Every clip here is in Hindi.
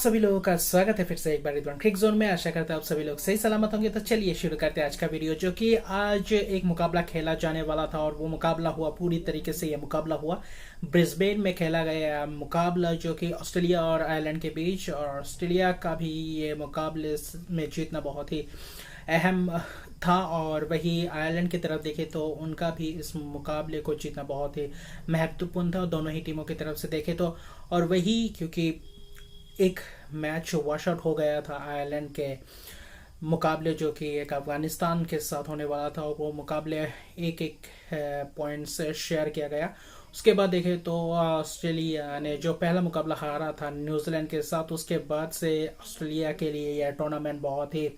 आप सभी लोगों का स्वागत है फिर से एक बार रिदवान क्रिक जोन में। आशा करता हूँ आप सभी लोग सही सलामत होंगे। तो चलिए शुरू करते हैं आज का वीडियो, जो कि आज एक मुकाबला खेला जाने वाला था और वो मुकाबला हुआ पूरी तरीके से। ये मुकाबला हुआ ब्रिस्बेन में खेला गया मुकाबला, जो कि ऑस्ट्रेलिया और आयरलैंड के बीच, और ऑस्ट्रेलिया का भी ये मुकाबले में जीतना बहुत ही अहम था, और वही आयरलैंड की तरफ देखें तो उनका भी इस मुकाबले को जीतना बहुत ही महत्वपूर्ण था दोनों ही टीमों की तरफ से देखें तो। और वही क्योंकि एक मैच वॉश आउट हो गया था आयरलैंड के मुकाबले, जो कि एक अफगानिस्तान के साथ होने वाला था, और वो मुकाबले एक एक पॉइंट से शेयर किया गया। उसके बाद देखें तो ऑस्ट्रेलिया ने जो पहला मुकाबला हारा था न्यूजीलैंड के साथ, उसके बाद से ऑस्ट्रेलिया के लिए यह टूर्नामेंट बहुत ही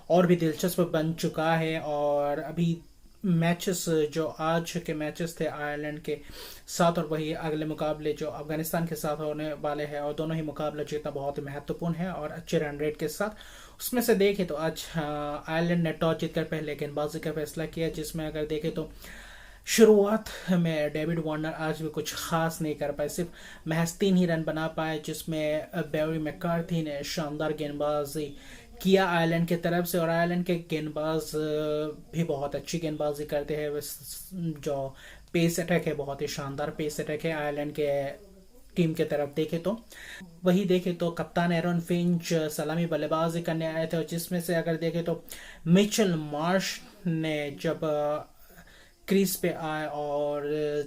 और भी दिलचस्प बन चुका है। और अभी मैचेस जो आज के मैचेस थे आयरलैंड के साथ, और वही अगले मुकाबले जो अफगानिस्तान के साथ होने वाले हैं, और दोनों ही मुकाबले जीतना बहुत ही महत्वपूर्ण है और अच्छे रन रेट के साथ। उसमें से देखें तो आज आयरलैंड ने टॉस जीतकर पहले गेंदबाजी का फैसला किया, जिसमें अगर देखें तो शुरुआत में डेविड वार्नर आज भी कुछ खास नहीं कर पाए, सिर्फ महज 3 ही रन बना पाए, जिसमें बैरी मैकार्थी ने शानदार गेंदबाजी किया आयरलैंड की तरफ से। और आयरलैंड के गेंदबाज भी बहुत अच्छी गेंदबाजी करते हैं। जो पेस अटैक है, बहुत ही शानदार पेस अटैक है आयरलैंड के टीम के तरफ देखे तो। वही देखे तो कप्तान एरन फिंच सलामी बल्लेबाजी करने आए थे, और जिसमें से अगर देखे तो मिचेल मार्श ने जब क्रीज पे आए और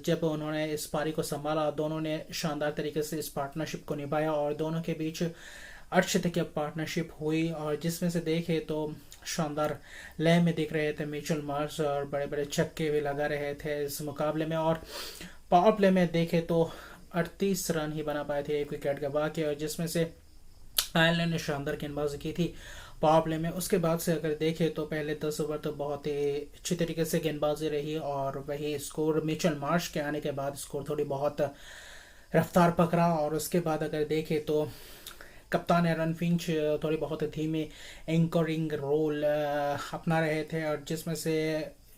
जब उन्होंने इस पारी को संभाला, दोनों ने शानदार तरीके से इस पार्टनरशिप को निभाया, और दोनों के बीच अर्धशतकीय पार्टनरशिप हुई, और जिसमें से देखे तो शानदार लय में दिख रहे थे मिचेल मार्श, और बड़े बड़े छक्के भी लगा रहे थे इस मुकाबले में। और पावर प्ले में देखे तो 38 रन ही बना पाए थे, एक विकेट गवा के, और जिसमें से आयरलैंड ने शानदार गेंदबाजी की थी पावर प्ले में। उसके बाद से अगर देखें तो पहले 10 ओवर तो बहुत ही अच्छी तरीके से गेंदबाजी रही, और वही स्कोर मिचेल मार्श के आने के बाद स्कोर थोड़ी बहुत रफ्तार पकड़ा। और उसके बाद अगर देखें तो कप्तान एरन फिंच थोड़ी बहुत धीमे एंकरिंग रोल अपना रहे थे, और जिसमें से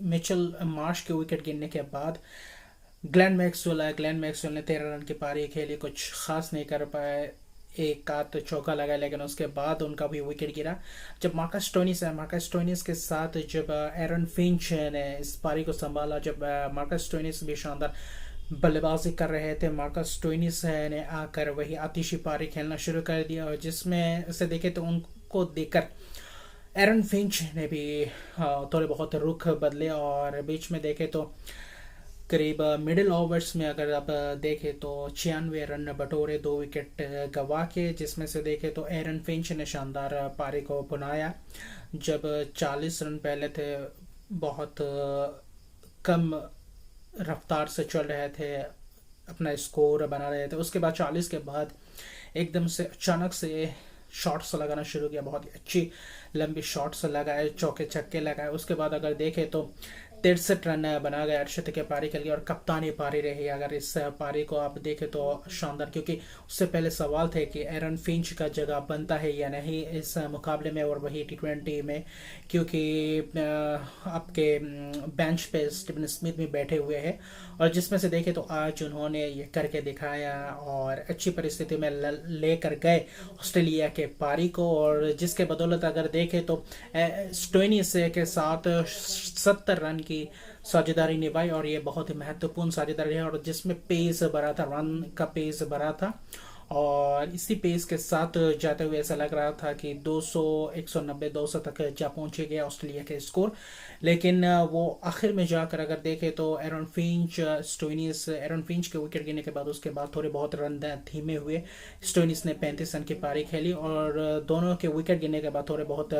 मिचेल मार्श के विकेट गिरने के बाद ग्लेन मैक्सवेल ने 13 रन की पारी खेली, कुछ खास नहीं कर पाए, एक आध चौका लगा, लेकिन उसके बाद उनका भी विकेट गिरा। जब मार्कस स्टोइनिस के साथ जब एरन फिंच ने इस पारी को संभाला, जब मार्कस स्टोइनिस भी शानदार बल्लेबाजी कर रहे थे, मार्कस स्टोइनिस ने आकर वही आतिशी पारी खेलना शुरू कर दिया, और जिसमें से देखे तो उनको देखकर एरन फिंच ने भी थोड़े बहुत रुख बदले, और बीच में देखे तो करीब मिडिल ओवर्स में अगर आप देखें तो 96 रन बटोरे, 2 विकेट गवा के, जिसमें से देखे तो एरन फिंच ने शानदार पारी को बुनाया। जब 40 रन पहले थे, बहुत कम रफ्तार से चल रहे थे, अपना स्कोर बना रहे थे, उसके बाद 40 के बाद एकदम से अचानक से शॉट्स लगाना शुरू किया, बहुत अच्छी लंबी शॉट्स लगाए, चौके छक्के लगाए। उसके बाद अगर देखें तो 63 रन बना गया, अर्धशतकीय पारी खेल गया, और कप्तानी पारी रही। अगर इस पारी को आप देखें तो शानदार, क्योंकि उससे पहले सवाल थे कि एरन फिंच का जगह बनता है या नहीं इस मुकाबले में, और वही T20 में, क्योंकि आपके बेंच पे स्टीवन स्मिथ भी बैठे हुए हैं, और जिसमें से देखें तो आज उन्होंने ये करके दिखाया और अच्छी परिस्थिति में लेकर गए ऑस्ट्रेलिया के पारी को, और जिसके बदौलत अगर देखें तो स्टोइनिस के साथ 70 रन की साझेदारी निभाई, और ये बहुत ही महत्वपूर्ण साझेदारी है, और जिसमें पेस भरा था, रन का पेस भरा था, और इसी पेस के साथ जाते हुए ऐसा लग रहा था कि 200 190 200 तक जा पहुंचे गए ऑस्ट्रेलिया के स्कोर। लेकिन वो आखिर में जाकर अगर देखें तो एरन फिंच के विकेट गिरने के बाद उसके बाद थोड़े बहुत रन धीमे हुए। स्टोइनिस ने 35 रन की पारी खेली, और दोनों के विकेट गिरने के बाद थोड़े बहुत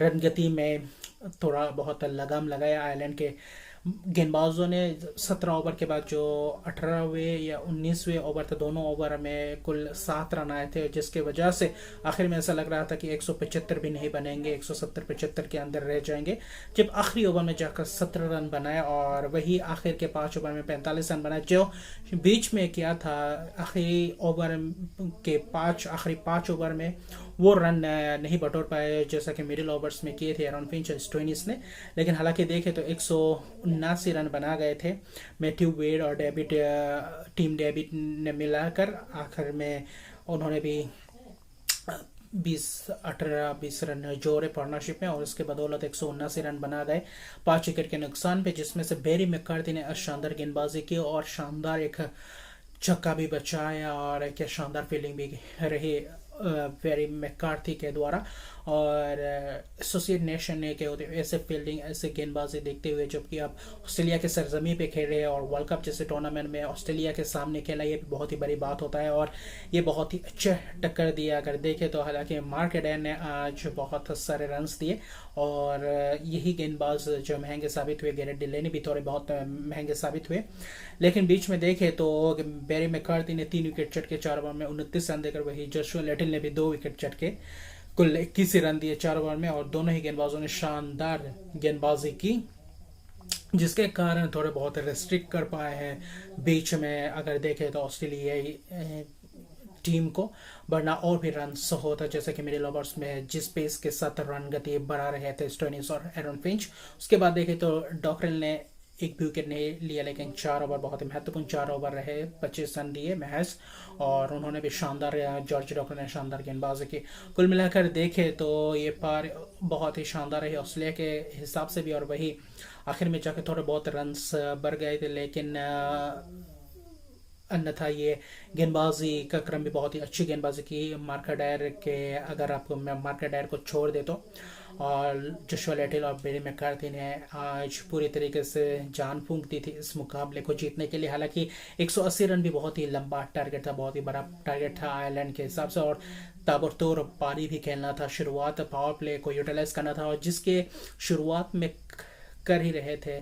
रन गति में थोड़ा बहुत लगाम लगाया आयरलैंड के गेंदबाजों ने। 17 ओवर के बाद जो 18वें या 19वें ओवर थे, दोनों ओवर में कुल 7 रन आए थे, जिसके वजह से आखिर में ऐसा लग रहा था कि 175 भी नहीं बनेंगे, 170-75 के अंदर रह जाएंगे, जब आखिरी ओवर में जाकर 17 रन बनाए, और वही आखिर के 5 ओवर में 45 रन बनाए। जो बीच में किया था आखिरी आखिरी 5 ओवर में वो रन नहीं बटोर पाए, जैसा कि मिडिल ओवर्स में किए थे एरन फिंच और स्टोइनिस ने। लेकिन हालांकि देखें तो 179 रन बना गए थे मैथ्यू वेड और टीम डेविड ने मिलाकर। आखिर में उन्होंने भी 20 रन जोड़े पार्टनरशिप में और उसके बदौलत 179 रन बना गए 5 विकेट के नुकसान पे, जिसमें से बेरी मैककार्थी ने शानदार गेंदबाजी की और शानदार एक छक्का भी बचाया और एक शानदार फील्डिंग भी रही बेरी मैककार्थी के द्वारा। और एसोसिएट नेशन ने के ऐसे फील्डिंग ऐसे गेंदबाजी देखते हुए, जबकि अब ऑस्ट्रेलिया के सरजमी पे खेल रहे हैं और वर्ल्ड कप जैसे टूर्नामेंट में ऑस्ट्रेलिया के सामने खेला, ये बहुत ही बड़ी बात होता है और ये बहुत ही अच्छे टक्कर दिया अगर देखें तो। हालांकि मार्क एडेन ने आज बहुत सारे रन्स दिए और यही गेंदबाज जो महंगे साबित हुए, गैरेट डिलेनी भी थोड़े बहुत महंगे साबित हुए। लेकिन बीच में देखे तो बेरी मैककार्थी ने 3 विकेट चटके 4 ओवर में 29 रन देकर, वही जोशुआ लिटिल ने भी 2 विकेट चटके कुल 21 रन दिए 4 ओवर में और दोनों ही गेंदबाजों ने शानदार गेंदबाजी की, जिसके कारण थोड़े बहुत रेस्ट्रिक्ट कर पाए हैं बीच में अगर देखें तो ऑस्ट्रेलियाई टीम को, वरना और भी रन होता, जैसे कि मिडिल ओवर्स में जिस पेस के साथ रन गति बढ़ा रहे थे स्टोइनिस और एरन फिंच। उसके बाद देखें तो डॉकरेल ने एक भी विकेट नहीं लिया, लेकिन 4 ओवर बहुत ही महत्वपूर्ण 4 ओवर रहे, 25 रन दिए महज और उन्होंने भी शानदार, जॉर्ज डॉकरेल ने शानदार गेंदबाजी की। कुल मिलाकर देखे तो ये पार बहुत ही शानदार रही ऑस्ट्रेलिया के हिसाब से भी और वही आखिर में जाकर थोड़े बहुत रन्स बढ़ गए थे, लेकिन अन्यथा ये गेंदबाजी का क्रम भी बहुत ही अच्छी गेंदबाजी की मार्क एडायर के, अगर आप मार्क एडायर को छोड़ दे तो। और जोशुआ लिटिल और बेरी मैककार्थी ने आज पूरी तरीके से जान फूंक दी थी इस मुकाबले को जीतने के लिए। हालांकि 180 रन भी बहुत ही लंबा टारगेट था, बहुत ही बड़ा टारगेट था आयरलैंड के हिसाब से और ताबड़तोड़ पारी भी खेलना था, शुरुआत पावर प्ले को यूटिलाइज करना था और जिसके शुरुआत में कर ही रहे थे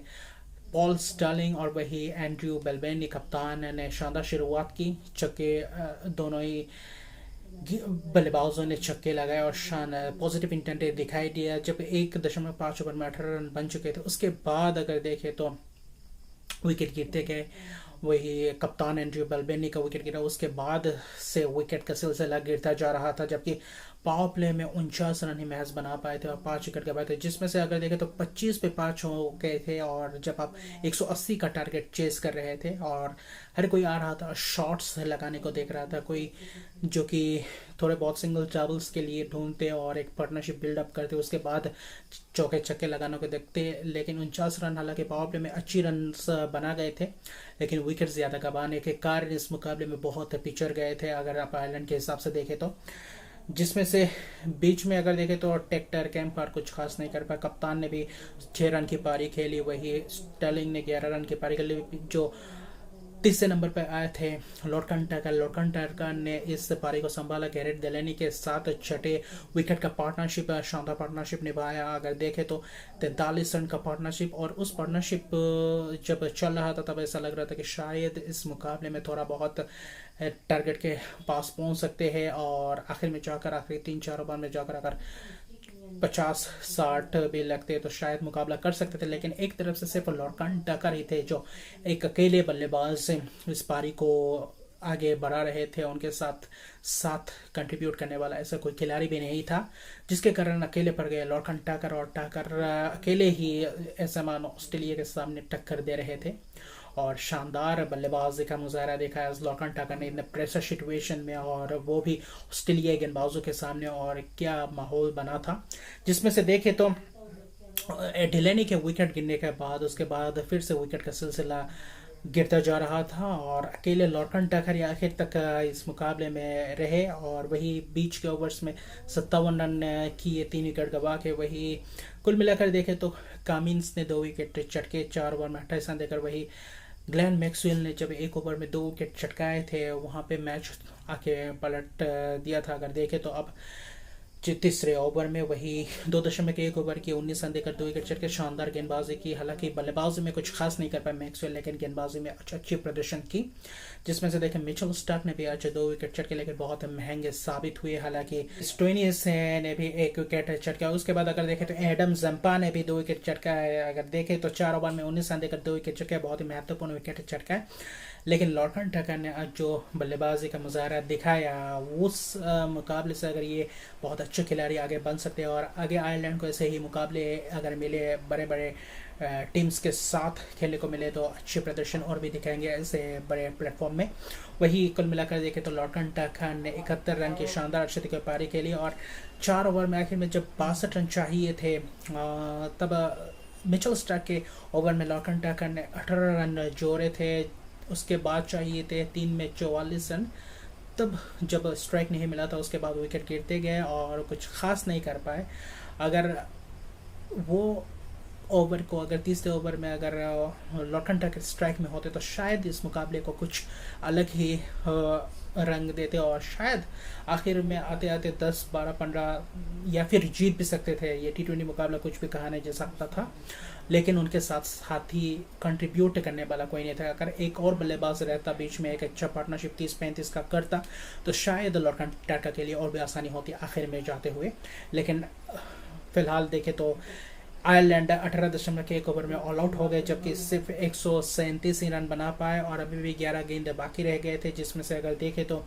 पॉल स्टार्लिंग और वही एंड्रयू बेलबेनी कप्तान ने शानदार शुरुआत की, छक्के दोनों ही बल्लेबाजों ने छक्के लगाए और शान पॉजिटिव इंटेंट दिखाई दिया। जब 1.5 ओवर में 18 रन बन चुके थे, उसके बाद अगर देखें तो विकेट गिरते गए, वही कप्तान एंड्रयू बेलबेनी का विकेट गिरा, उसके बाद से विकेट का सिलसिला गिरता जा रहा था, जबकि पावर प्ले में 49 रन ही महज बना पाए थे और 5 विकेट गए थे, जिसमें से अगर देखें तो 25 पे 5 हो गए थे। और जब आप 180 का टारगेट चेस कर रहे थे और हर कोई आ रहा था शॉट्स लगाने को देख रहा था, कोई जो कि थोड़े बहुत सिंगल डबल्स के लिए ढूंढते और एक पार्टनरशिप बिल्डअप करते, उसके बाद चौके छक्के लगाने को देखते। लेकिन 49 रन हालांकि पावर प्ले में अच्छी रन बना गए थे, लेकिन विकेट ज्यादा गंवाने के कारण इस मुकाबले में बहुत पिछड़ गए थे अगर आप आयरलैंड के हिसाब से देखें तो। जिसमें से बीच में अगर देखें तो टेक्टर कैम्पर कुछ खास नहीं कर पाया, कप्तान ने भी 6 रन की पारी खेली, वही स्टर्लिंग ने 11 रन की पारी खेली। जो तीसरे नंबर पर आए थे लॉर्ड कंटाकर ने इस पारी को संभाला, गैरेट डेलेनी के साथ छठे विकेट का पार्टनरशिप, शानदार पार्टनरशिप निभाया। अगर देखें तो 43 रन का पार्टनरशिप और उस पार्टनरशिप जब चल रहा था तब ऐसा लग रहा था कि शायद इस मुकाबले में थोड़ा बहुत टारगेट के पास पहुंच सकते हैं और आखिर में जाकर आखिरी 3-4 ओवर में जाकर अगर 50-60 भी लगते तो शायद मुकाबला कर सकते थे। लेकिन एक तरफ से सिर्फ लॉर्ड कंटाकर ही थे जो एक अकेले बल्लेबाज से इस पारी को आगे बढ़ा रहे थे, उनके साथ कंट्रीब्यूट करने वाला ऐसा कोई खिलाड़ी भी नहीं था, जिसके कारण अकेले पड़ गए लॉर्ड कंटाकर और टाकर अकेले ही ऐसा मान ऑस्ट्रेलिया के सामने टक्कर दे रहे थे और शानदार बल्लेबाजी का मुजाहरा देखा है लॉर्ड कंटाकर ने इतने प्रेशर सिचुएशन में, और वो भी ऑस्ट्रेलिया गेंदबाजों के सामने, और क्या माहौल बना था। जिसमें से देखे तो डिलेनी के विकेट गिरने के बाद उसके बाद फिर से विकेट का सिलसिला गिरता जा रहा था और अकेले लॉर्ड कंटाकर आखिर तक इस मुकाबले में रहे और वही बीच के ओवर्स में 57 रन किए, 3 विकेट गवा के। वही कुल मिलाकर देखे तो कामिंस ने 2 विकेट चटके 4 ओवर में 28 रन देकर, वही ग्लेन मैक्सवेल ने जब 1 ओवर में 2 विकेट चटकाए थे वहां पे मैच आके पलट दिया था। अगर देखे तो अब तीसरे ओवर में वही 2.1 ओवर की 19 रन देकर 2 विकेट चटके, शानदार गेंदबाजी की। हालांकि बल्लेबाजी में कुछ खास नहीं कर पाए मैक्सवेल, लेकिन गेंदबाजी में अच्छी प्रदर्शन की। जिसमें से देखें मिचेल स्टार्क ने भी आज 2 विकेट चटके, लेकिन बहुत महंगे साबित हुए। हालांकि स्टोइनिस ने भी 1 विकेट चटका। उसके बाद अगर देखें तो एडम जंपा ने भी 2 विकेट चटका है। अगर देखें तो 4 ओवर में 19 रन देकर 2 विकेट चटका, बहुत ही महत्वपूर्ण विकेट चटका है। लेकिन लॉर्ड कंटाकर ने आज जो बल्लेबाजी का मुजाहरा दिखाया उस मुकाबले से अगर ये बहुत अच्छे खिलाड़ी आगे बन सकते हैं और आगे आयरलैंड को ऐसे ही मुकाबले अगर मिले बड़े बड़े टीम्स के साथ खेलने को मिले तो अच्छे प्रदर्शन और भी दिखाएंगे ऐसे बड़े प्लेटफॉर्म में। वही कुल मिलाकर देखें तो लॉर्टन टैकन ने 71 रन की शानदार अर्धशतक की पारी के लिए और 4 ओवर में आखिर में जब 62 रन चाहिए थे तब मिचेल स्टार्क के ओवर में लॉर्टन टैकन ने 18 रन जोड़े थे। उसके बाद चाहिए थे 3 में 44 रन। तब जब स्ट्राइक नहीं मिला था उसके बाद विकेट गिरते गए और कुछ खास नहीं कर पाए। अगर वो ओवर को अगर तीसरे ओवर में अगर लॉर्टन टैकन स्ट्राइक में होते तो शायद इस मुकाबले को कुछ अलग ही रंग देते और शायद आखिर में आते आते 10, 12, 15 या फिर जीत भी सकते थे। ये T20 मुकाबला कुछ भी कहा नहीं जा सकता था, लेकिन उनके साथ साथी कंट्रीब्यूट करने वाला कोई नहीं था। अगर एक और बल्लेबाज रहता बीच में, एक अच्छा पार्टनरशिप 30-35 का करता तो शायद लॉर्टन टैकन के लिए और भी आसानी होती आखिर में जाते हुए। लेकिन फिलहाल देखें तो आयरलैंड 18.1 ओवर में ऑल आउट हो गए, जबकि सिर्फ 137 ही रन बना पाए और अभी भी 11 गेंद बाकी रह गए थे, जिसमें से अगर देखें तो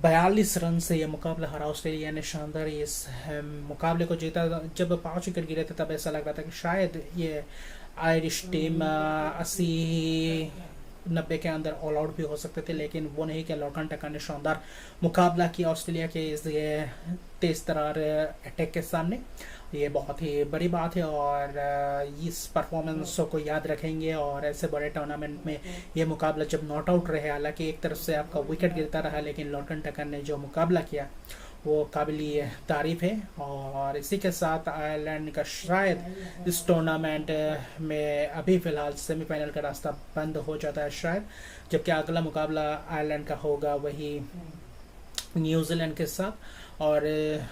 42 रन से यह मुकाबला हरा। ऑस्ट्रेलिया ने शानदार इस मुकाबले को जीता। जब 5 विकेट गिरे थे तब ऐसा लग रहा था कि शायद ये आयरिश टीम 80-90 के अंदर ऑल आउट भी हो सकते थे, लेकिन वो नहीं किया। लॉर्टन टैकन ने शानदार मुकाबला किया ऑस्ट्रेलिया के इस तेज तरार अटैक के सामने। ये बहुत ही बड़ी बात है और इस परफॉर्मेंस को याद रखेंगे और ऐसे बड़े टूर्नामेंट में ये मुकाबला जब नॉट आउट रहे, हालांकि एक तरफ से आपका विकेट गिरता रहा, लेकिन लॉर्टन टैकन ने जो मुकाबला किया वो काबिल तारीफ है। और इसी के साथ आयरलैंड का शायद इस टूर्नामेंट में अभी फ़िलहाल सेमीफाइनल का रास्ता बंद हो जाता है शायद, जबकि अगला मुकाबला आयरलैंड का होगा वही न्यूजीलैंड के साथ और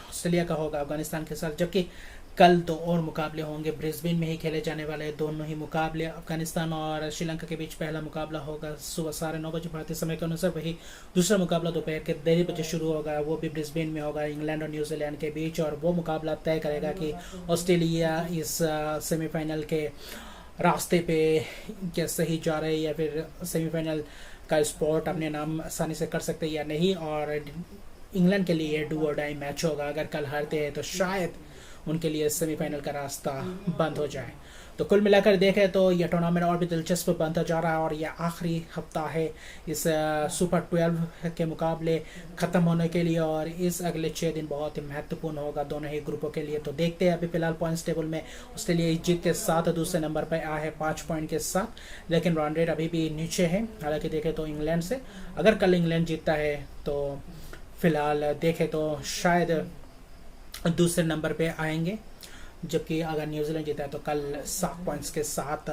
ऑस्ट्रेलिया का होगा अफगानिस्तान के साथ। जबकि कल 2 और मुकाबले होंगे, ब्रिस्बेन में ही खेले जाने वाले दोनों ही मुकाबले। अफगानिस्तान और श्रीलंका के बीच पहला मुकाबला होगा सुबह 9:30 बजे भारतीय समय के अनुसार। वही दूसरा मुकाबला दोपहर के 1:30 बजे शुरू होगा, वो भी ब्रिस्बेन में होगा, इंग्लैंड और न्यूजीलैंड के बीच। और वो मुकाबला तय करेगा कि ऑस्ट्रेलिया इस सेमीफाइनल के रास्ते पे क्या सही जा रहे या फिर सेमीफाइनल का स्पॉट अपने नाम आसानी से कर सकते या नहीं। और इंग्लैंड के लिए डू और डाई मैच होगा, अगर कल हारते हैं तो शायद उनके लिए सेमीफाइनल का रास्ता बंद हो जाए। तो कुल मिलाकर देखें तो यह टूर्नामेंट और भी दिलचस्प बनता जा रहा है और यह आखिरी हफ्ता है इस सुपर 12 के मुकाबले ख़त्म होने के लिए और इस अगले 6 दिन बहुत ही महत्वपूर्ण होगा दोनों ही ग्रुपों के लिए। तो देखते हैं, अभी फिलहाल पॉइंट्स टेबल में ऑस्ट्रेलिया इस जीत के साथ दूसरे नंबर पर आया है 5 पॉइंट के साथ, लेकिन रन रेट अभी भी नीचे है। हालांकि देखें तो इंग्लैंड से अगर कल इंग्लैंड जीतता है तो फिलहाल देखें तो शायद दूसरे नंबर पे आएंगे, जबकि अगर न्यूजीलैंड जीता है तो कल 7 पॉइंट्स के साथ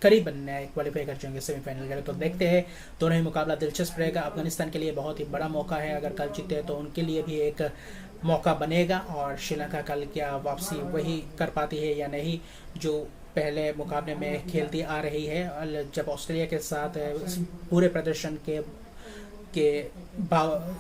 करीबन क्वालिफाई कर जाएंगे सेमीफाइनल के लिए। तो देखते हैं, दोनों ही मुकाबला दिलचस्प रहेगा। अफगानिस्तान के लिए बहुत ही बड़ा मौका है, अगर कल जीते तो उनके लिए भी एक मौका बनेगा। और श्रीलंका कल क्या वापसी वही कर पाती है या नहीं जो पहले मुकाबले में खेलती आ रही है। जब ऑस्ट्रेलिया के साथ पूरे प्रदर्शन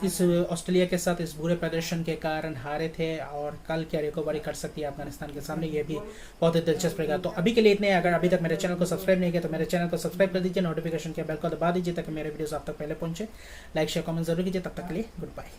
इस ऑस्ट्रेलिया के साथ इस बुरे प्रदर्शन के कारण हारे थे और कल क्या रिकवरी कर सकती है अफगानिस्तान के सामने, ये भी बहुत ही दिलचस्प रहेगा। तो अभी के लिए इतने। अगर अभी तक मेरे चैनल को सब्सक्राइब नहीं किया तो मेरे चैनल को सब्सक्राइब कर दीजिए, नोटिफिकेशन के बेल को दबा दीजिए ताकि मेरे वीडियोस आप तक पहले पहुंचे। लाइक शेयर कमेंट जरूर कीजिए। तब तक के लिए गुड बाय।